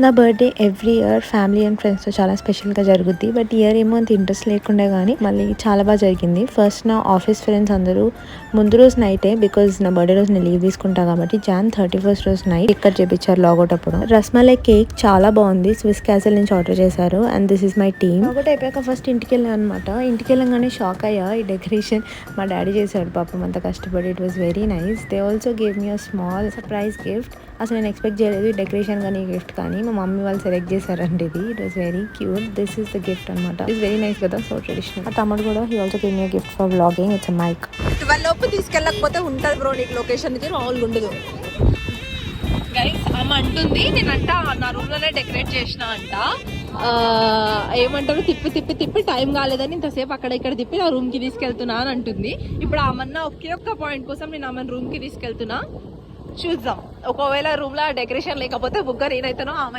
నా birthday every year family and ఫ్రెండ్స్తో చాలా స్పెషల్గా జరుగుద్ది. బట్ ఇయర్ ఏమో అంత ఇంట్రెస్ట్ లేకుండా కానీ మళ్ళీ చాలా బాగా జరిగింది. ఫస్ట్ నా ఆఫీస్ ఫ్రెండ్స్ అందరూ ముందు రోజు నైటే, బికాజ్ నా బర్త్డే రోజు నేను లీవ్ తీసుకుంటా కాబట్టి Jan 31st రోజు నైట్ ఇక్కడ చేపించారు లాగౌట్ అప్పుడు. రస్మలై కేక్ చాలా బాగుంది, స్విస్ క్యాసిల్ నుంచి ఆర్డర్ చేశారు. And this is my team. Logout అయిపోయాక ఫస్ట్ ఇంటికి వెళ్ళాను అనమాట. ఇంటికి వెళ్ళగానే షాక్ అయ్యా, ఈ డెకరేషన్ మా డాడీ చేశాడు పాపం అంత కష్టపడి. It was very nice. They also gave me a small surprise gift. అసలు నేను ఎక్స్పెక్ట్ చేయలేదు ఈ డెకరేషన్ కానీ ఈ గిఫ్ట్ కానీ. మా మమ్మీ వాళ్ళు సెలెక్ట్ చేశారండి ఇది. It was very cute. This is the gift అనమాట. ఇట్స్ వెరీ నైస్ కదా, సో ట్రెడిషనల్. ఆ తమ్ముడు కూడా he also give me gift for vlogging. It's a mic. 12 లోపు తీసుకెళ్ళకపోతే ఉంటుంది బ్రో నీకు లొకేషన్ కి, మామూలుగా ఉండదు. గైస్ ఆమె అంటుంది నేనంట నా రూమ్ లోనే డెకరేట్ చేసిన అంట. ఏమంటారు, తిప్పి తిప్పి తిప్పి టైం కాలేదని ఇంతసేపు అక్కడ ఇక్కడ తిప్పి నా రూమ్ కి తీసుకెళ్తున్నా అని అంటుంది. ఇప్పుడు ఆమన్న ఒక్క పాయింట్ కోసం నేను ఆమె రూమ్ కి తీసుకెళ్తున్నా. చూద్దాం, ఒకవేళ రూమ్ లో డెకరేషన్ లేకపోతే బుగ్గ నేనైతేనో ఆమె